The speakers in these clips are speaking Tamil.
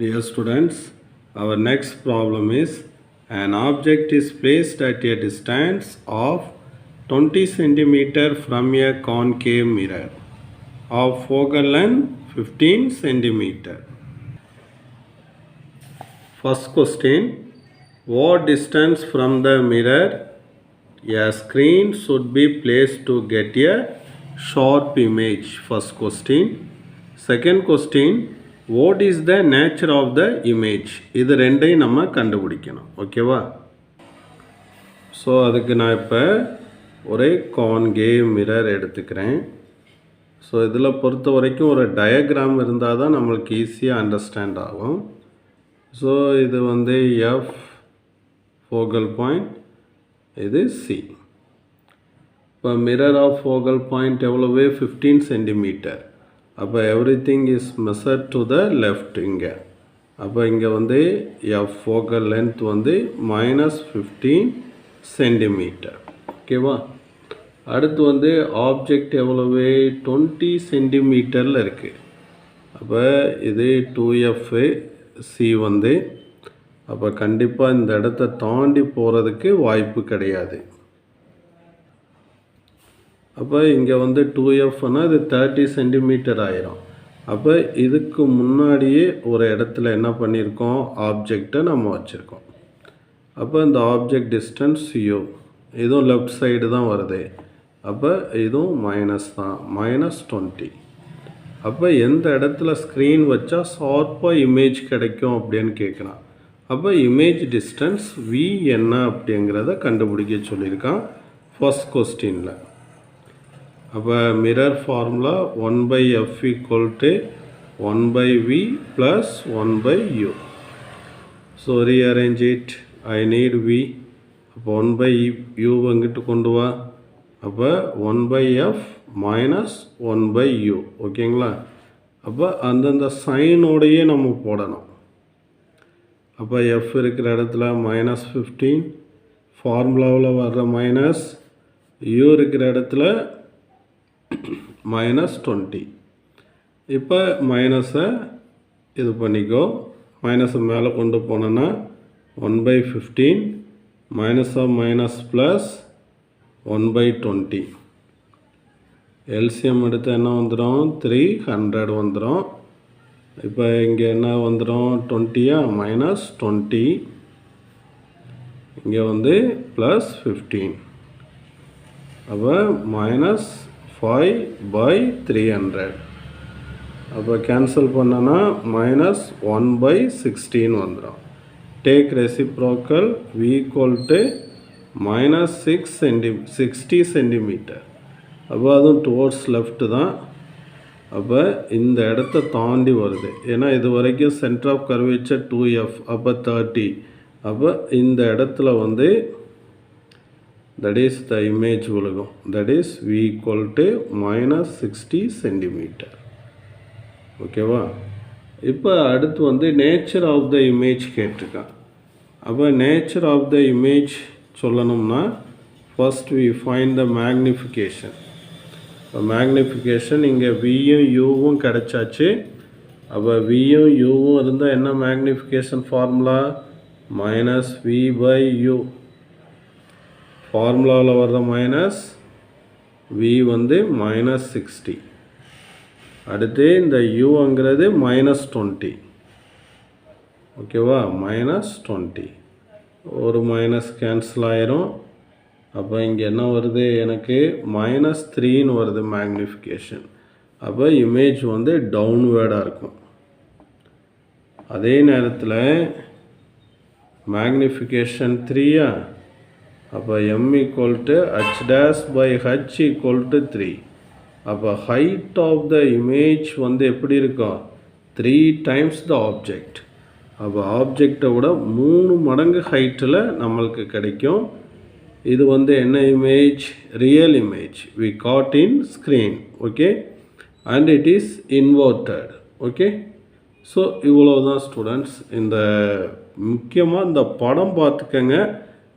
Dear students, our next problem is an object is placed at a distance of 20 centimeter from a concave mirror of focal length 15 centimeter. First question, what distance from the mirror a screen should be placed to get a sharp image? First question. Second question, what is the nature of the image? இது ரெண்டையும் நம்ம கண்டுபிடிக்கணும். ஓகேவா? ஸோ அதுக்கு நான் இப்போ ஒரு கான்கேவ் மிரர் எடுத்துக்கிறேன். ஸோ இதில் பொறுத்த வரைக்கும் ஒரு டயக்ராம் இருந்தால் தான் நம்மளுக்கு ஈஸியாக அண்டர்ஸ்டாண்ட் ஆகும். ஸோ இது வந்து எஃப் ஃபோகல் பாயிண்ட், இது சி. இப்போ மிரர் ஆஃப் ஃபோகல் பாயிண்ட் எவ்வளவு? 15 சென்டிமீட்டர். அப்போ every thing is measured to the left. இங்கே அப்போ இங்கே வந்து எஃப் ஃபோக்கல் லென்த் வந்து -15 சென்டிமீட்டர். ஓகேவா? அடுத்து வந்து ஆப்ஜெக்ட் எவ்வளவு? 20 சென்டிமீட்டரில் இருக்குது. அப்போ இது 2F சி வந்து அப்போ கண்டிப்பாக இந்த இடத்த தாண்டி போகிறதுக்கு வாய்ப்பு கிடையாது. அப்போ இங்கே வந்து 2Fனா இது 30 சென்டிமீட்டர் ஆயிரும். அப்போ இதுக்கு முன்னாடியே ஒரு இடத்துல என்ன பண்ணியிருக்கோம்? ஆப்ஜெக்டை நம்ம வச்சுருக்கோம். அப்போ இந்த ஆப்ஜெக்ட் டிஸ்டன்ஸ் யூ, இதுவும் லெஃப்ட் சைடு தான் வருது. அப்போ இதுவும் மைனஸ் தான், -20. அப்போ எந்த இடத்துல ஸ்க்ரீன் வச்சா ஷார்ப்பாக இமேஜ் கிடைக்கும் அப்படின்னு கேட்குறான். அப்போ இமேஜ் டிஸ்டன்ஸ் V என்ன அப்படிங்கிறத கண்டுபிடிக்க சொல்லியிருக்கான் ஃபர்ஸ்ட் கொஸ்டினில். அப்போ mirror formula 1/f = 1/v + 1/u. So rearrange it. I need v. அப்போ 1/u அங்கிட்டு கொண்டு வா. அப்போ 1/f - 1/u. ஓகேங்களா? அப்போ அந்தந்த சைனோடையே நம்ம போடணும். அப்போ f இருக்கிற இடத்துல -15, ஃபார்முலாவில் வர்ற மைனஸ், u இருக்கிற இடத்துல -20. இப்போ மைனஸை இது பண்ணிக்கோ. மைனஸை மேலே கொண்டு போனோன்னா 1/15 -of ப்ளஸ் 1/20. எல்சிஎம் எடுத்து என்ன வந்துடும்? 300 வந்துடும். இப்போ இங்கே என்ன வந்துடும்? 20யா? -20. இங்கே வந்து +15. அப்போ -5/300. அப்போ கேன்சல் பண்ணனா -1/16 வந்துடும். Take reciprocal V = -60 centimetre. அப்போ அதுவும் டுவோர்ட்ஸ் லெஃப்ட்டு தான். அப்போ இந்த இடத்த தாண்டி வருது. ஏன்னா இது வரைக்கும் சென்டர் ஆஃப் கர்வேச்சர் 2F. அப்போ 30. அப்போ இந்த இடத்துல வந்து that is the image விழுகும். that is V = -60 centimetre. ஓகேவா? இப்போ அடுத்து வந்து நேச்சர் ஆஃப் த இமேஜ் கேட்டிருக்கான். அப்போ நேச்சர் ஆஃப் த இமேஜ் சொல்லணும்னா first we find the magnification. இப்போ மேக்னிஃபிகேஷன் இங்கே Vயும் Uவும் கிடச்சாச்சு. அப்போ Vயும் Uவும் இருந்தால் என்ன மேக்னிஃபிகேஷன் ஃபார்முலா? -V/U. ஃபார்முலாவில் வர்ற மைனஸ் V வந்து -60. அடுத்து இந்த Uங்கிறது -20. ஓகேவா? -20. ஒரு மைனஸ் கேன்சல் ஆயிரும். அப்போ இங்கே என்ன வருது? எனக்கு -3ன்னு வருது மேக்னிஃபிகேஷன். அப்போ இமேஜ் வந்து டவுன்வேர்டாக இருக்கும். அதே நேரத்தில் மேக்னிஃபிகேஷன் 3யா? அப்போ m = h' = 3. அப்போ ஹைட் ஆஃப் த இமேஜ் வந்து எப்படி இருக்கும்? 3 times த ஆப்ஜெக்ட். அப்போ ஆப்ஜெக்டை விட 3 மடங்கு ஹைட்டில் நம்மளுக்கு கிடைக்கும். இது வந்து என்ன image? Real image. we caught in screen. Okay, and it is inverted. Okay, so இவ்வளோதான் ஸ்டூடெண்ட்ஸ். இந்த முக்கியமாக இந்த படம் பார்த்துக்கங்க.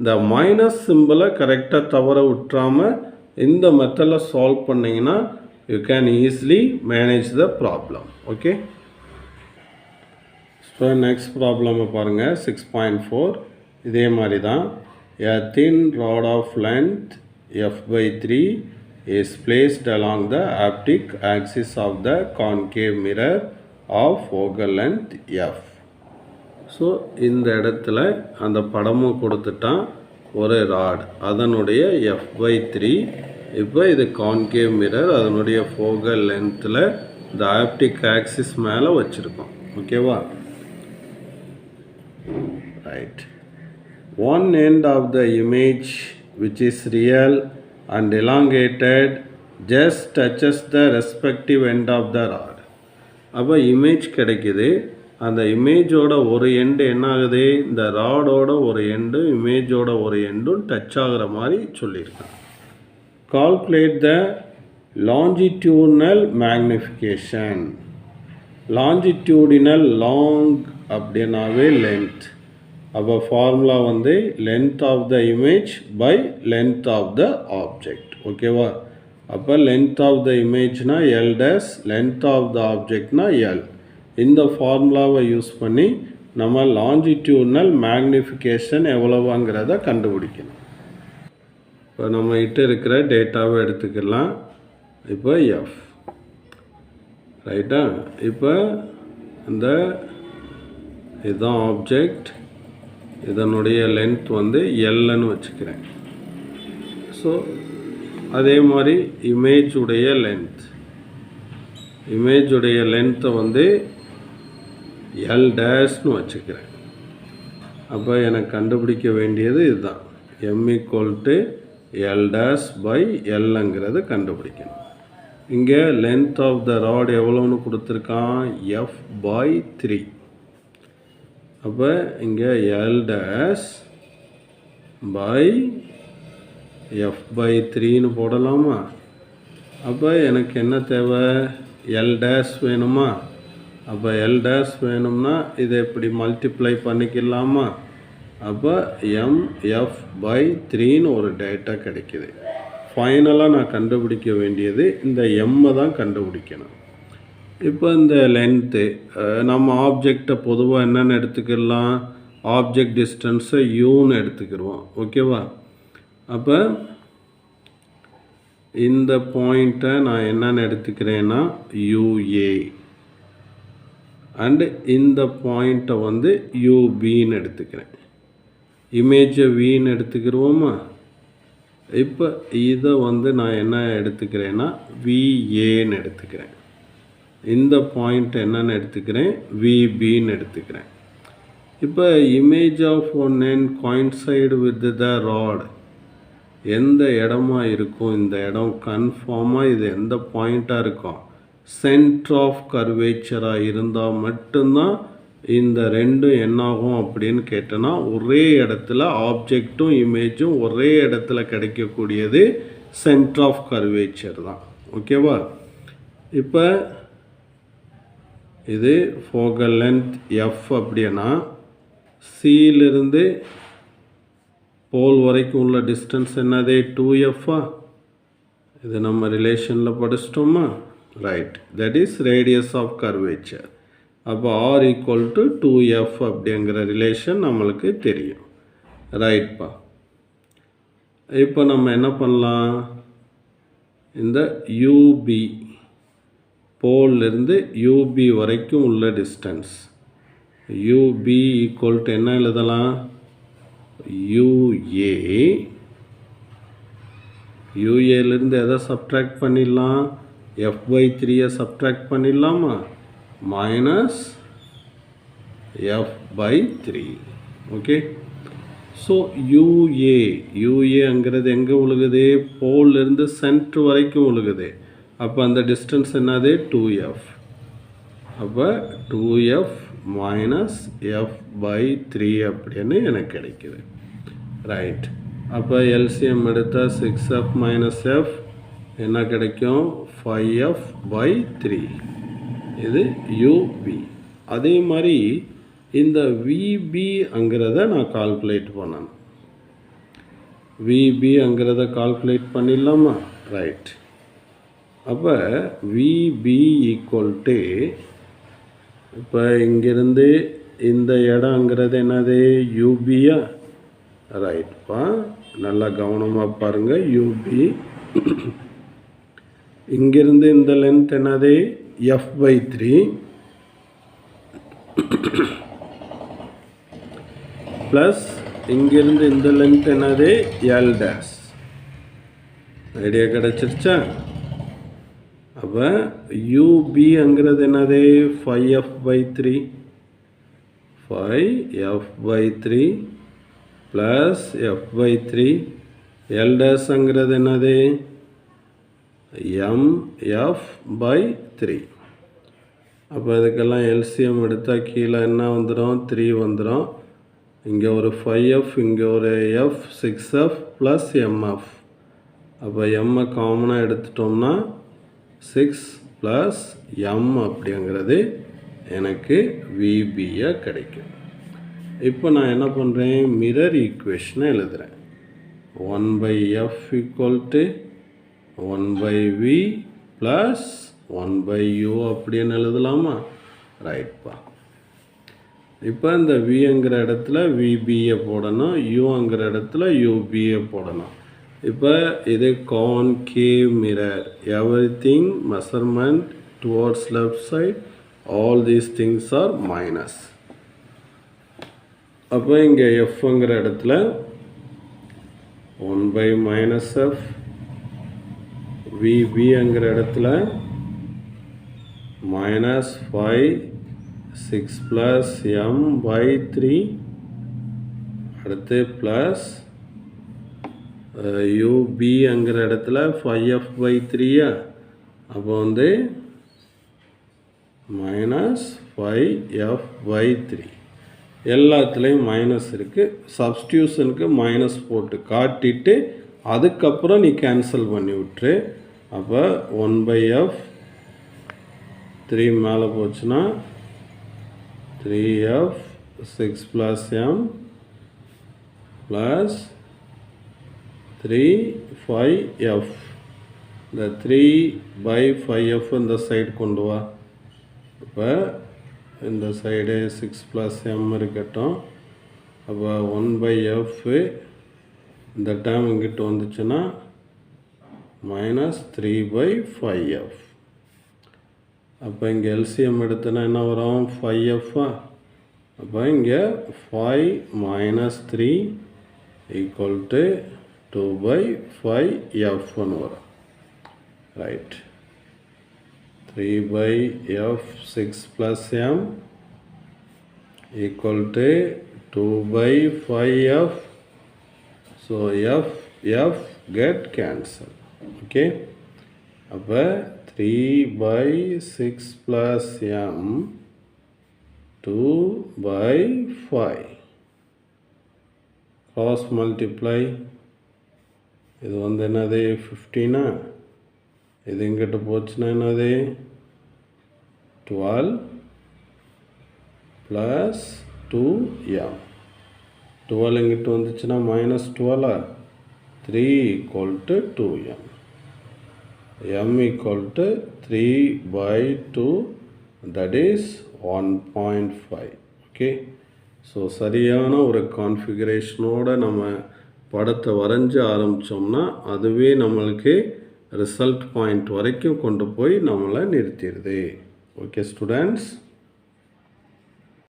இந்த மைனஸ் சிம்பிளை கரெக்டாக தவற விட்டுறாமல் இந்த மெத்தடில் சால்வ் பண்ணிங்கன்னா you can easily manage the problem. Okay. இப்போ நெக்ஸ்ட் ப்ராப்ளம் பாருங்கள் 6.4 இதே மாதிரி தான் a thin rod of length f/3 is placed along the optic axis of the concave mirror of focal length f. So இந்த இடத்துல அந்த படமும் கொடுத்துட்டான் ஒரு ராட் அதனுடைய f/3. இப்போ இது கான்கேவ் மிரர் அதனுடைய ஃபோகல் லென்த்தில் இந்த ஆப்டிக் ஆக்சிஸ் மேலே வச்சுருக்கோம். ஓகேவா? Right. One end of the image which is real and elongated just touches the respective end of the rod. அப்போ இமேஜ் கிடைக்குது. அந்த இமேஜோட ஒரு எண்டு என்ன ஆகுது, இந்த ராடோட ஒரு எண்டு இமேஜோட ஒரு எண்டும் டச் ஆகிற மாதிரி சொல்லியிருக்காங்க. Calculate the longitudinal magnification. Longitudinal long அப்படின்னாவே லென்த். அப்போ ஃபார்முலா வந்து length of the image by length of the object. ஓகேவா? அப்போ லென்த் ஆஃப் த இமேஜ்னா L dash, length of the ஆப்ஜெக்ட்னா எல். இந்த ஃபார்முலாவை யூஸ் பண்ணி நம்ம லாஞ்சிடியூடினல் மேக்னிஃபிகேஷன் எவ்வளவுங்கிறத கண்டுபிடிக்கணும். இப்போ நம்ம கிட்ட இருக்கிற டேட்டாவை எடுத்துக்கலாம். இப்போ எஃப் ரைட்டா. இப்போ இந்த இதுதான் ஆப்ஜெக்ட், இதனுடைய லென்த் வந்து எல்லுன்னு வச்சுக்கிறேன். ஸோ அதே மாதிரி இமேஜுடைய லென்த்தை வந்து எல் டேஷ்னு வச்சுக்கிறேன். அப்போ எனக்கு கண்டுபிடிக்க வேண்டியது இதுதான், M equal to L dash by எல்லுங்கிறது கண்டுபிடிக்கணும். இங்கே லென்த் ஆஃப் த ராட் எவ்வளோன்னு கொடுத்துருக்கான், f/3. அப்போ இங்கே எல் டேஷ் பை f/3ன்னு போடலாமா? அப்போ எனக்கு என்ன தேவை, எல் டேஷ் வேணுமா? அப்போ எல் டேஷ் வேணும்னா இதை இப்படி மல்டிப்ளை பண்ணிக்கலாமா? அப்போ mf/3ன்னு ஒரு டேட்டா கிடைக்கிது. ஃபைனலாக நான் கண்டுபிடிக்க வேண்டியது இந்த எம்மை தான் கண்டுபிடிக்கணும். இப்போ இந்த லென்த்து நம்ம ஆப்ஜெக்டை பொதுவாக என்னென்னு எடுத்துக்கலாம், ஆப்ஜெக்ட் டிஸ்டன்ஸை யூன்னு எடுத்துக்கிடுவோம். ஓகேவா? அப்போ இந்த பாயிண்ட்டை நான் என்னென்னு எடுத்துக்கிறேன்னா யூஏ, அண்டு இந்த பாயிண்ட்டை வந்து யூபின்னு எடுத்துக்கிறேன். இமேஜை வின்னு எடுத்துக்கிடுவோமா? இப்போ இதை வந்து நான் என்ன எடுத்துக்கிறேன்னா விஏன்னு எடுத்துக்கிறேன். இந்த பாயிண்ட் என்னென்னு எடுத்துக்கிறேன், விபின்னு எடுத்துக்கிறேன். இப்போ image of one end coincide with the rod எந்த இடமா இருக்கும், இந்த இடம் கன்ஃபார்மாக இது எந்த பாயிண்ட்டாக இருக்கும், சென்டர் ஆஃப் கர்வேச்சராக இருந்தால் மட்டும்தான் இந்த ரெண்டும் என்னாகும் அப்படின்னு கேட்டோன்னா ஒரே இடத்துல ஆப்ஜெக்டும் இமேஜும் ஒரே இடத்துல கிடைக்கக்கூடியது சென்டர் ஆஃப் கர்வேச்சர் தான். ஓகேவா? இப்போ இது ஃபோகல் லென்த் எஃப் அப்படின்னா சியிலிருந்து போல் வரைக்கும் உள்ள டிஸ்டன்ஸ் என்னது, 2f. இது நம்ம ரிலேஷனில் படிச்சிட்டோமா? Right. That is radius of curvature. அப்போ ஆர் ஈக்குவல் டு 2f அப்படிங்கிற ரிலேஷன் நம்மளுக்கு தெரியும். ரைட்ப்பா. இப்போ நம்ம என்ன பண்ணலாம், இந்த யூபி போல்லிருந்து யூபி வரைக்கும் உள்ள டிஸ்டன்ஸ் யூபி ஈக்குவல் டு என்ன எழுதலாம், யூஏ. யூஏலேருந்து எதை சப்ட்ராக்ட் பண்ணிடலாம், f/3 சப்ட்ராக்ட் பண்ணிடலாமா, மைனஸ் f/3. ஓகே. ஸோ யூஏங்கிறது எங்கே உழுகுது, போல்லிருந்து சென்ட்ரு வரைக்கும் உழுகுது. அப்போ அந்த டிஸ்டன்ஸ் என்னது, 2f. அப்போ 2f மைனஸ் f/3 அப்படின்னு எனக்கு கிடைக்குது. ரைட். அப்போ எல்சிஎம் எடுத்தால் 6f மைனஸ் f என்ன கிடைக்கும், 5f/3. இது யூபி. அதே மாதிரி இந்த விபிங்கிறத நான் கால்குலேட் பண்ணணும். விபிங்கிறத கால்குலேட் பண்ணிடலாமா? ரைட். அப்போ விபி ஈக்குவல் டு இப்போ இங்கேருந்து இந்த இடங்கிறது என்னது யூபியா ரைட்ப்பா நல்லா கவனமாக பாருங்கள் யூபி இங்கிருந்து இந்த லென்த் என்னது f/3 ப்ளஸ் இங்கிருந்து இந்த லென்த் என்னது எல் டேஷ் ஐடியா கிடச்சிருச்சா அப்போ யூபிங்கிறது என்னது 5f/3 5f/3 plus f/3 L டேஷ்ங்கிறது என்னது mf/3 அப்போ இதுக்கெல்லாம் எல்சிஎம் எடுத்தால் கீழே என்ன வந்துடும் 3 வந்துடும் இங்கே ஒரு 5f இங்கே ஒரு f 6f ப்ளஸ் mf அப்போ எம்மை காமனாக எடுத்துட்டோம்னா 6 ப்ளஸ் m அப்படிங்கிறது எனக்கு விபியை கிடைக்கும். இப்போ நான் என்ன பண்ணுறேன் மிரர் ஈக்குவேஷனை எழுதுகிறேன் 1/f = 1/v ப்ளஸ் 1/u அப்படின்னு எழுதலாமா ரைட்ப்பா. இப்போ இந்த விங்கிற இடத்துல விபியை போடணும் யூங்கிற இடத்துல யூபியை போடணும். இப்போ இது concave mirror everything measurement towards left side all these things are minus. அப்போ இங்கே எஃப்ங்கிற இடத்துல 1/-f விபிங்கிற இடத்துல -5 6 ப்ளஸ் m/3 அடுத்து ப்ளஸ் யூபிங்கிற இடத்துல 5f/3 அப்போ வந்து -5f/3 எல்லாத்துலேயும் மைனஸ் இருக்குது. சப்ஸ்டியூஷனுக்கு மைனஸ் போட்டு காட்டிட்டு அதுக்கப்புறம் நீ கேன்சல் பண்ணி விட்டுரு. அப்போ 1/f 3 மேலே போச்சுன்னா 3f 6 plus m plus 3 5f இந்த 3/5f இந்த சைடு கொண்டு வா. இப்போ இந்த சைடு 6 ப்ளஸ் m இருக்கட்டும். அப்போ 1/f இந்த டேர்ம் இங்கிட்டு வந்துச்சுன்னா -3/5f. அப்போ இங்கே எல்சிஎம் எடுத்தோன்னா என்ன வரும் 5f. அப்போ இங்கே 5 - 3 = 2/5f வரும் right. 3/f 6 plus m = 2/5f. So f get cancel. Okay. அப்போ 3/6 ப்ளஸ் m 2/5 cross multiply. இது வந்து என்னது 15. இது இங்கிட்ட போச்சுன்னா என்னது 12 ப்ளஸ் 2m 12 இங்கிட்டு வந்துச்சுன்னா -12 3 = 2m m = 3/2 that is 1.5. Okay. So சரியான ஒரு கான்ஃபிகரேஷனோடு நம்ம படத்தை வரைஞ்சி ஆரம்பித்தோம்னா அதுவே நம்மளுக்கு ரிசல்ட் பாயிண்ட் வரைக்கும் கொண்டு போய் நம்மளை நிறுத்திடுது. Okay students.